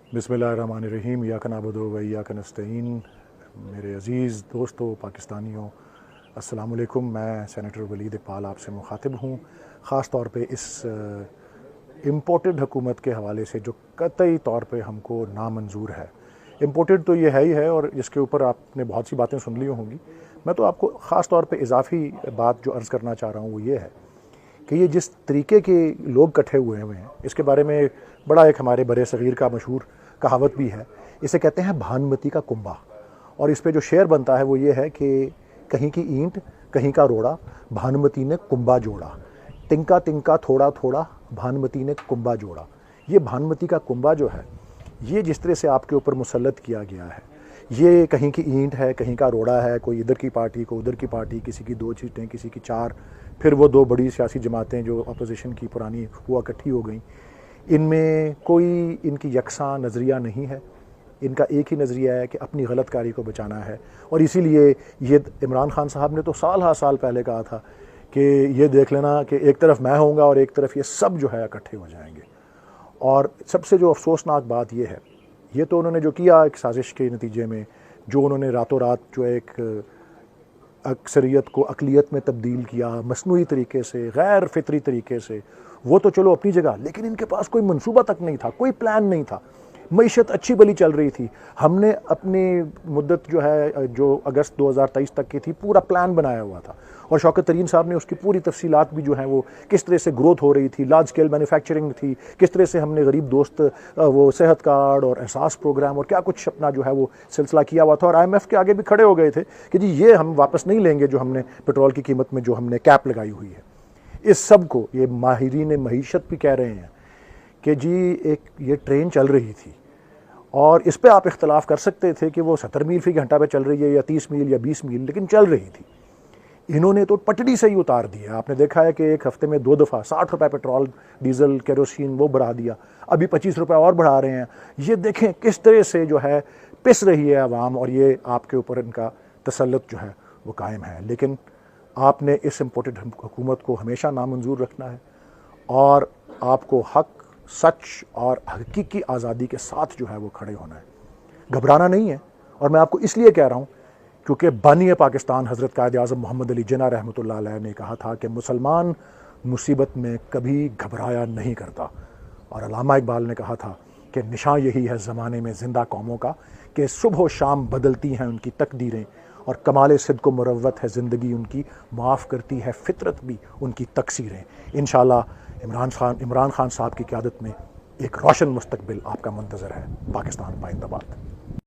बिस्मिल्लाहिर्रहमानिर्रहीम इय्याक नअबुदु व इय्याक नस्तईन। मेरे अज़ीज़ दोस्तों पाकिस्तानियों, अस्सलाम वालेकुम। मैं सेनेटर वलीद इकबाल आपसे मुखातिब हूँ, ख़ास तौर पे इस इम्पोर्टेड हुकूमत के हवाले से जो कतई तौर पे हमको नामंजूर है। इम्पोर्टेड तो ये है ही है और इसके ऊपर आपने बहुत सी बातें सुन ली होंगी। मैं तो आपको ख़ास तौर पे इजाफ़ी बात जो अर्ज़ करना चाह रहा हूँ वो ये है कि ये जिस तरीके के लोग इकट्ठे हुए हैं, इसके बारे में बड़ा एक हमारे बरे सग़ीर का मशहूर कहावत भी है। इसे कहते हैं भानुमती का कुंबा, और इस पे जो शेर बनता है वो ये है कि कहीं की ईंट कहीं का रोड़ा, भानुमती ने कुंबा जोड़ा। तिनका तिनका थोड़ा थोड़ा, भानुमती ने कुंबा जोड़ा। ये भानुमती का कुंबा जो है, ये जिस तरह से आपके ऊपर मुसल्लत किया गया है, ये कहीं की ईंट है कहीं का रोड़ा है, कोई इधर की पार्टी को उधर की पार्टी, किसी की 2 सीटें किसी की 4, फिर वो 2 बड़ी सियासी जमातें जो अपोजिशन की पुरानी हुआ इकट्ठी हो गई। इनमें कोई इनकी यकसा नज़रिया नहीं है। इनका एक ही नज़रिया है कि अपनी गलत कारी को बचाना है। और इसीलिए ये इमरान खान साहब ने तो साल पहले कहा था कि ये देख लेना कि एक तरफ मैं होऊंगा और एक तरफ ये सब जो है इकट्ठे हो जाएंगे। और सबसे जो अफसोसनाक बात ये है, ये तो उन्होंने जो किया एक साजिश के नतीजे में, जो उन्होंने रातों रात जो एक अक्सरियत को अक़लियत में तब्दील किया मसनूई तरीके से, गैर फितरी तरीके से, वो तो चलो अपनी जगह, लेकिन इनके पास कोई मंसूबा तक नहीं था, कोई प्लान नहीं था। मईशत अच्छी भली चल रही थी। हमने अपनी मुद्दत जो है जो अगस्त 2023 तक की थी, पूरा प्लान बनाया हुआ था, और शौकत तरीन साहब ने उसकी पूरी तफसीलात भी जो हैं वो किस तरह से ग्रोथ हो रही थी, लार्ज स्केल मैन्युफैक्चरिंग थी, किस तरह से हमने गरीब दोस्त वो सेहत कार्ड और एहसास प्रोग्राम और क्या कुछ अपना जो है वो सिलसिला किया हुआ था। और IMF के आगे भी खड़े हो गए थे कि जी ये हम वापस नहीं लेंगे जो हमने पेट्रोल की कीमत में जो हमने कैप लगाई हुई है। इस सब को ये माहिरीन मईशत भी कह रहे हैं कि जी एक ये ट्रेन चल रही थी, और इस पे आप इख्तलाफ कर सकते थे कि वो 70 मील फी घंटा पे चल रही है या 30 मील या 20 मील, लेकिन चल रही थी। इन्होंने तो पटड़ी से ही उतार दिया। आपने देखा है कि एक हफ्ते में 2 दफ़ा 60 रुपये पेट्रोल डीजल केरोसिन वो बढ़ा दिया, अभी 25 रुपये और बढ़ा रहे हैं। ये देखें किस तरह से जो है पिस रही है आवाम, और ये आपके ऊपर इनका तसल्लुत जो है वो कायम है। लेकिन आपने इस इम्पोर्टेड हुकूमत को हमेशा नामंजूर रखना है, और आपको हक, सच और हकीकी आज़ादी के साथ जो है वो खड़े होना है, घबराना नहीं है। और मैं आपको इसलिए कह रहा हूँ क्योंकि बानी पाकिस्तान हज़रत कायद आज़म मोहम्मद अली जिन्ना रहमतुल्लाह अलैह ने कहा था कि मुसलमान मुसीबत में कभी घबराया नहीं करता। और अल्लामा इकबाल ने कहा था कि निशान यही है ज़माने में ज़िंदा कौमों का कि सुबह व शाम बदलती हैं उनकी तकदीरें, और कमाल सिद्क़ व मुरव्वत है ज़िंदगी उनकी, माफ़ करती है फ़ितरत भी उनकी तकसीरें। इंशाअल्लाह इमरान खान साहब की क़यादत में एक रोशन मुस्तकबिल आपका मुंतज़र है। पाकिस्तान पाइंदाबाद।